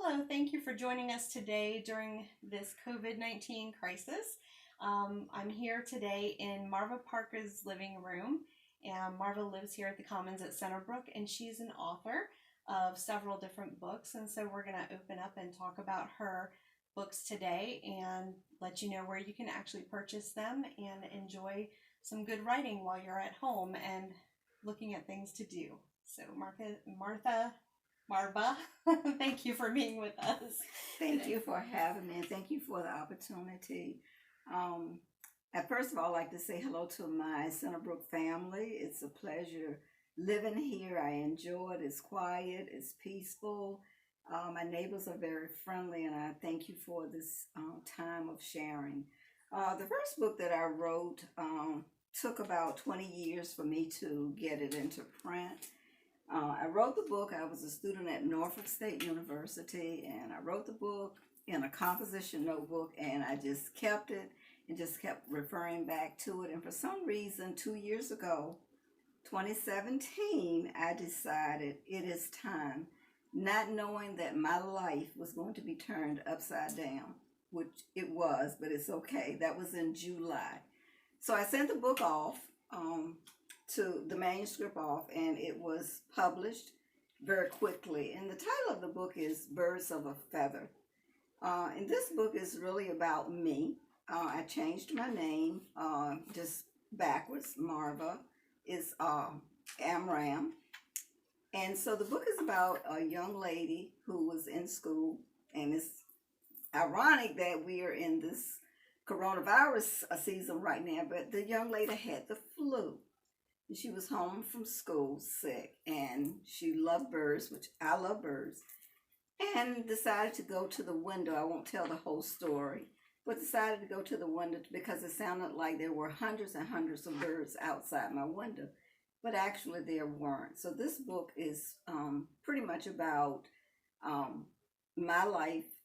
Hello, thank you for joining us today during this COVID-19 crisis. I'm here today in Marva Parker's living room, and Marva lives here at the Commons at Centerbrooke, and she's an author of several different books, and so we're going to open up and talk about her books today and let you know where you can actually purchase them and enjoy some good writing while you're at home and looking at things to do. So Marva, thank you for being with us. Thank you for having me, and thank you for the opportunity. First of all, I'd like to say hello to my Centerbrooke family. It's a pleasure living here. I enjoy it. It's quiet. It's peaceful. My neighbors are very friendly, and I thank you for this time of sharing. The first book that I wrote took about 20 years for me to get it into print. I wrote the book. I was a student at Norfolk State University, and I wrote the book in a composition notebook, and I just kept it and just kept referring back to it. And for some reason, 2 years ago, 2017, I decided it is time, not knowing that my life was going to be turned upside down, which it was, but it's okay. That was in July. So I sent the book off, to the manuscript off, and it was published very quickly. And the title of the book is Birds of a Feather. And this book is really about me. I changed my name just backwards. Marva is Amram. And so the book is about a young lady who was in school, and it's ironic that we are in this coronavirus season right now, but the young lady had the flu. She was home from school sick, and she loved birds, which I love birds, and decided to go to the window. I won't tell the whole story, but decided to go to the window because it sounded like there were hundreds and hundreds of birds outside my window, but actually there weren't. So this book is pretty much about my life.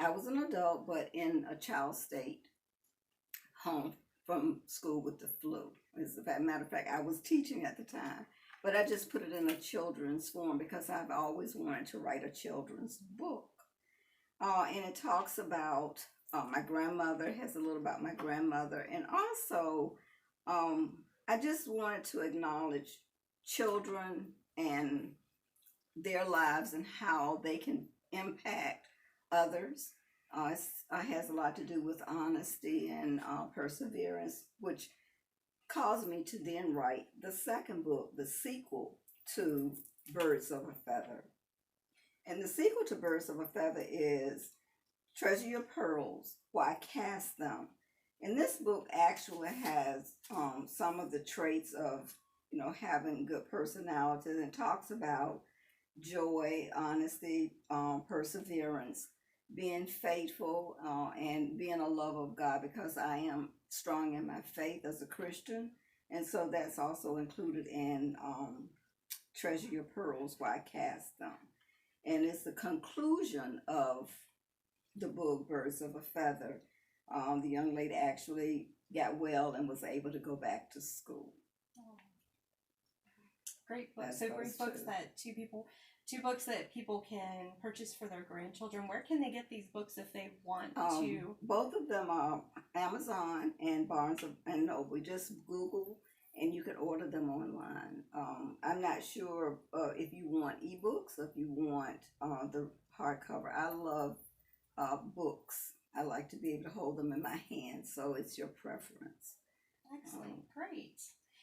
I was an adult, but in a child state, home from school with the flu. As a matter of fact, I was teaching at the time, but I just put it in a children's form because I've always wanted to write a children's book. And it talks about my grandmother, has a little about my grandmother, and also I just wanted to acknowledge children and their lives and how they can impact others. It has a lot to do with honesty and perseverance, which caused me to then write the second book, the sequel to Birds of a Feather. And the sequel to Birds of a Feather is Treasure Your Pearls, Why Cast Them. And this book actually has some of the traits of, having good personality, and talks about joy, honesty, perseverance, being faithful, and being a lover of God, because I am strong in my faith as a Christian. And so that's also included in Treasure Your Pearls, Why Cast Them. And it's the conclusion of the book, Birds of a Feather. The young lady actually got well and was able to go back to school. Great books. So great books that two books that people can purchase for their grandchildren. Where can they get these books if they want to? Both of them are Amazon and Barnes and Noble. Just Google and you can order them online. I'm not sure if you want ebooks or if you want the hardcover. I love books. I like to be able to hold them in my hand, so it's your preference. Excellent, great.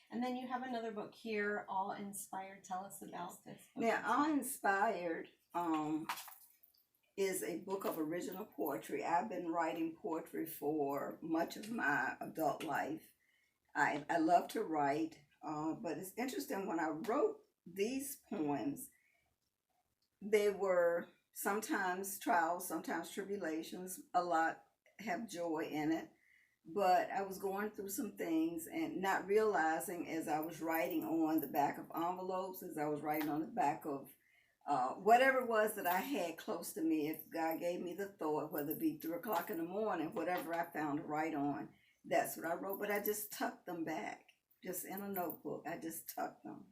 And then you have another book here, All Inspired. Tell us about this book. Now, All Inspired is a book of original poetry. I've been writing poetry for much of my adult life. I love to write, but it's interesting, when I wrote these poems, they were sometimes trials, sometimes tribulations. A lot have joy in it. But I was going through some things and not realizing, as I was writing on the back of envelopes, as I was writing on the back of whatever it was that I had close to me, if God gave me the thought, whether it be 3 o'clock in the morning, whatever I found to write on, that's what I wrote. But I just tucked them back, just in a notebook. I just tucked them.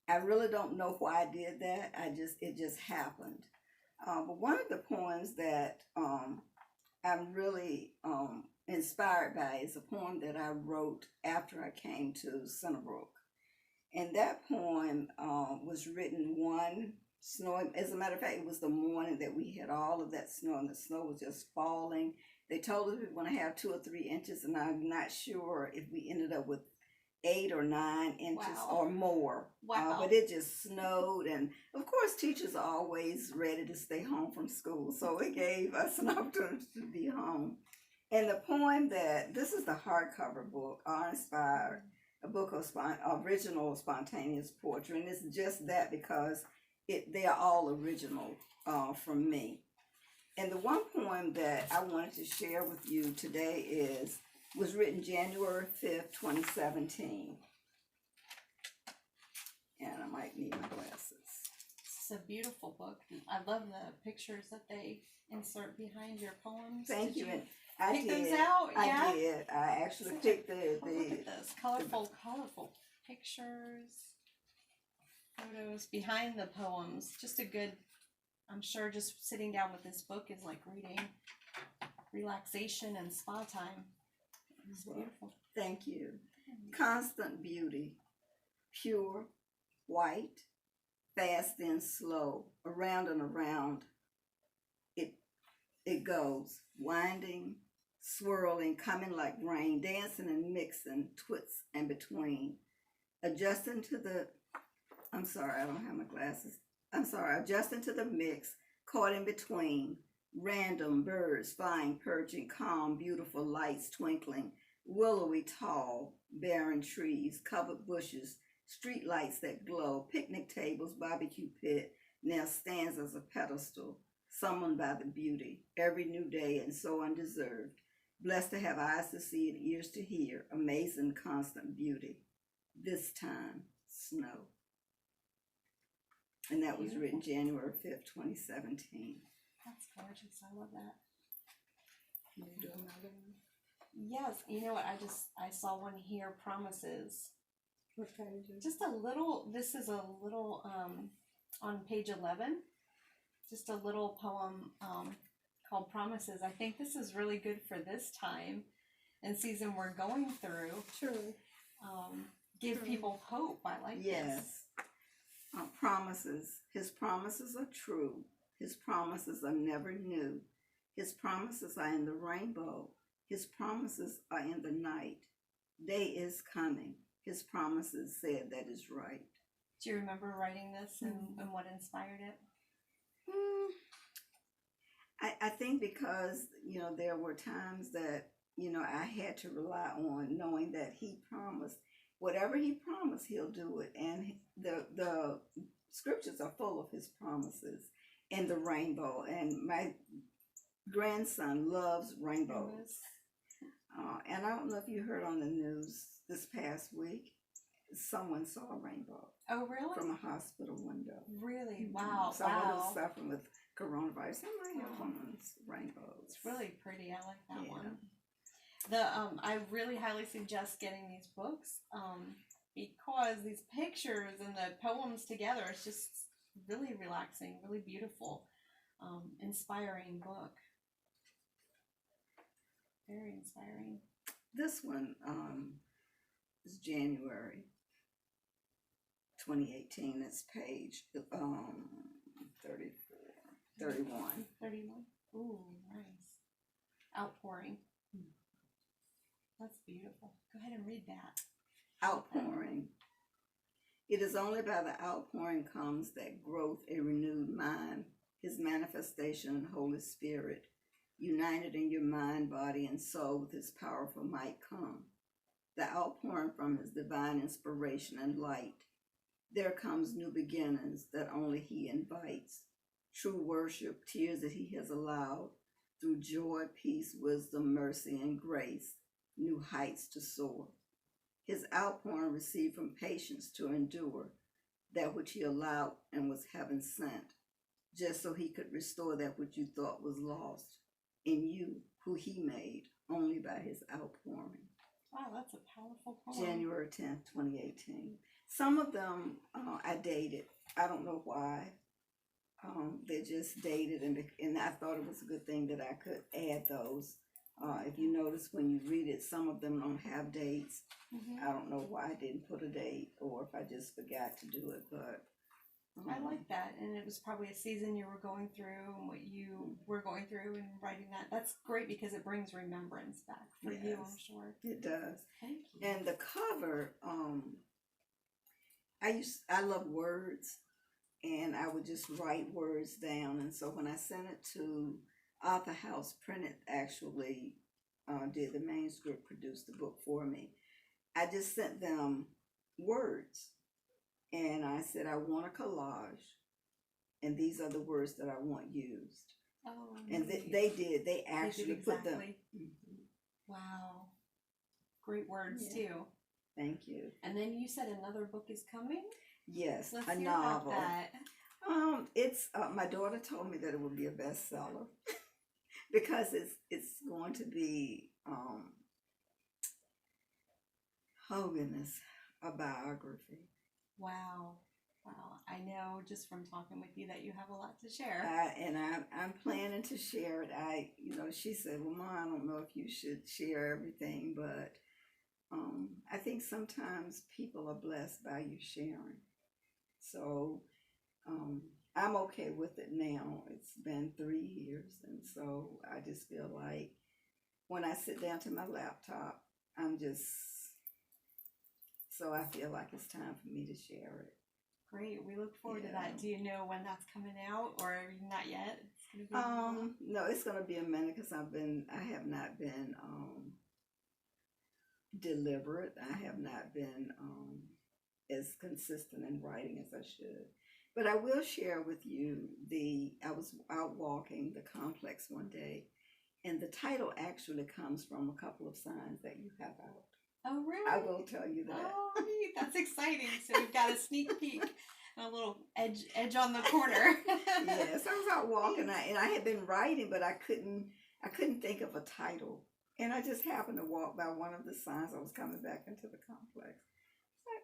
I really don't know why I did that. It just happened. But one of the poems that I'm really inspired by is a poem that I wrote after I came to Centerbrooke. And that poem was written one snow. As a matter of fact, it was the morning that we had all of that snow, and the snow was just falling. They told us we were going to have 2 or 3 inches, and I'm not sure if we ended up with 8 or 9 inches Wow. or more. Wow. But it just snowed, and of course, teachers are always ready to stay home from school, so it gave us an opportunity to be home. And the poem this is the hardcover book, Awe-Inspired, a book of original spontaneous poetry, and it's just that because they are all original from me. And the one poem that I wanted to share with you today was written January 5th, 2017. And I might need my glasses. It's a beautiful book. I love the pictures that they insert behind your poems. Thank you. And I pick those out? Yeah. I did. I actually picked look at this. Colorful pictures, photos behind the poems. Just a good, I'm sure just sitting down with this book is like reading, relaxation and spa time. It's beautiful. Thank you. Constant beauty, pure, white, fast and slow, around and around. It goes, winding, swirling, coming like rain, dancing and mixing, twists and between, adjusting to the, I'm sorry, I don't have my glasses. I'm sorry, adjusting to the mix, caught in between, random birds flying, perching, calm, beautiful lights twinkling, willowy tall, barren trees, covered bushes, street lights that glow, picnic tables, barbecue pit, now stands as a pedestal, summoned by the beauty, every new day and so undeserved, blessed to have eyes to see and ears to hear, amazing constant beauty, this time, snow. And that was written January 5th, 2017. That's gorgeous. I love that. Can you do another one? Yes. You know what? I saw one here, Promises. What page is it? Just a little, this is a little, on page 11, just a little poem called Promises. I think this is really good for this time and season we're going through. True. Give people hope. I like this. Yes. Promises. His promises are true. His promises are never new. His promises are in the rainbow. His promises are in the night. Day is coming. His promises said that is right. Do you remember writing this and what inspired it? I think because, there were times that, I had to rely on knowing that he promised. Whatever he promised, he'll do it. And the scriptures are full of his promises and the rainbow. And my grandson loves rainbows. And I don't know if you heard on the news this past week, someone saw a rainbow. Oh, really? From a hospital window. Really? Wow. Someone who's suffering with coronavirus. They might have one of those rainbows. It's really pretty. I like that one. I really highly suggest getting these books because these pictures and the poems together, it's just really relaxing, really beautiful, inspiring book. Very inspiring. This one is January 2018. It's page 31. Ooh, nice. Outpouring. That's beautiful. Go ahead and read that. Outpouring. It is only by the outpouring comes that growth, a renewed mind, his manifestation and Holy Spirit, united in your mind, body, and soul with his powerful might come. The outpouring from his divine inspiration and light. There comes new beginnings that only he invites. True worship, tears that he has allowed, through joy, peace, wisdom, mercy, and grace, new heights to soar. His outpouring received from patience to endure that which he allowed and was heaven sent, just so he could restore that which you thought was lost in you, who he made only by his outpouring. Wow, that's a powerful poem. January 10th, 2018. Some of them I dated. I don't know why. They're just dated, and I thought it was a good thing that I could add those. If you notice when you read it, some of them don't have dates. Mm-hmm. I don't know why I didn't put a date, or if I just forgot to do it, but I like that, and it was probably a season you were going through and what you were going through and writing that. That's great because it brings remembrance back for you, I'm sure. It does. Thank you. And the cover, I love words, and I would just write words down. And so when I sent it to Author House, Printed actually did the manuscript, produced the book for me. I just sent them words. And I said, I want a collage, and these are the words that I want used. Oh, and they did. They actually put them. Mm-hmm. Wow. Great words, too. Thank you. And then you said another book is coming? Yes, Let's a hear novel. About that. It's my daughter told me that it would be a bestseller because it's going to be oh goodness, a biography. Wow. Wow. I know just from talking with you that you have a lot to share. And I'm planning to share it. She said, well, Mom, I don't know if you should share everything, but I think sometimes people are blessed by you sharing. So I'm okay with it now. It's been 3 years, and so I just feel like when I sit down to my laptop, so I feel like it's time for me to share it. Great. We look forward to that. Do you know when that's coming out, or not yet? It's gonna be no, it's gonna be a minute because I have not been deliberate. I have not been as consistent in writing as I should. But I will share with you I was out walking the complex one day, and the title actually comes from a couple of signs that you have out. Oh, really? I will tell you that. Oh, neat. That's exciting. So we've got a sneak peek, a little edge on the corner. Yes, I was out walking, and I had been writing, but I couldn't think of a title. And I just happened to walk by one of the signs. I was coming back into the complex. It's like,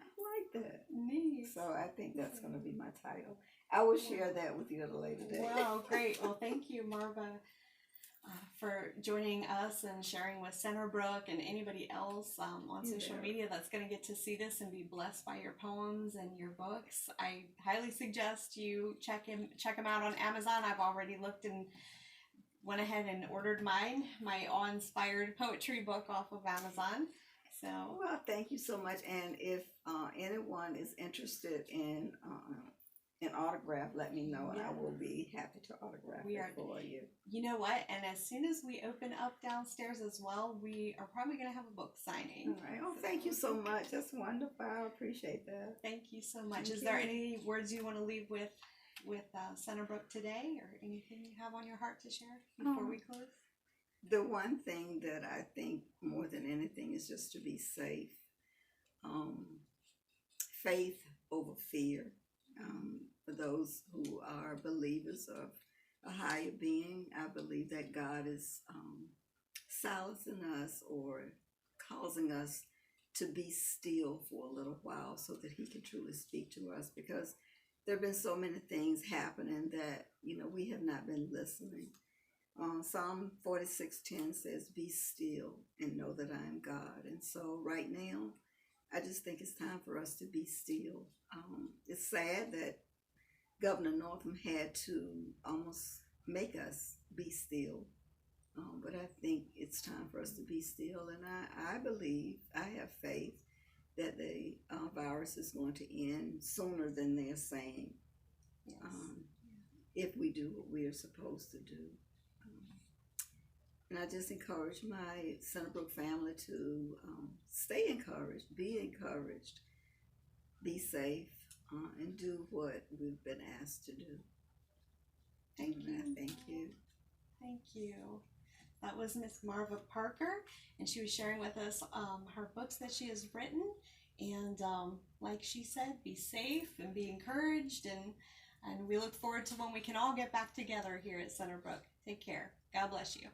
I like that. Neat. So I think that's going to be my title. I will share that with you at a later date. Wow, great. Well, thank you, Marva, for joining us and sharing with Centerbrooke and anybody else on social media that's going to get to see this and be blessed by your poems and your books. I highly suggest you check them out on Amazon. I've already looked and went ahead and ordered my awe-inspired poetry book off of Amazon. So, well, thank you so much. And if anyone is interested in an autograph, let me know, and I will be happy to autograph it for you. You know what? And as soon as we open up downstairs as well, we are probably going to have a book signing. All right. Oh, thank you so much. That's wonderful. I appreciate that. Thank you so much. Is there any words you want to leave with Centerbrooke today, or anything you have on your heart to share before we close? The one thing that I think more than anything is just to be safe. Faith over fear. For those who are believers of a higher being, I believe that God is silencing us or causing us to be still for a little while so that he can truly speak to us, because there have been so many things happening that, we have not been listening. Psalm 46:10 says, be still and know that I am God. And so right now, I just think it's time for us to be still. It's sad that Governor Northam had to almost make us be still. But I think it's time for us to be still. And I believe, I have faith that the virus is going to end sooner than they're saying. Yes. If we do what we are supposed to do. And I just encourage my Centerbrooke family to stay encouraged, be safe, and do what we've been asked to do. Thank you. Thank you. Thank you. That was Miss Marva Parker, and she was sharing with us her books that she has written. And like she said, be safe and be encouraged, and we look forward to when we can all get back together here at Centerbrooke. Take care. God bless you.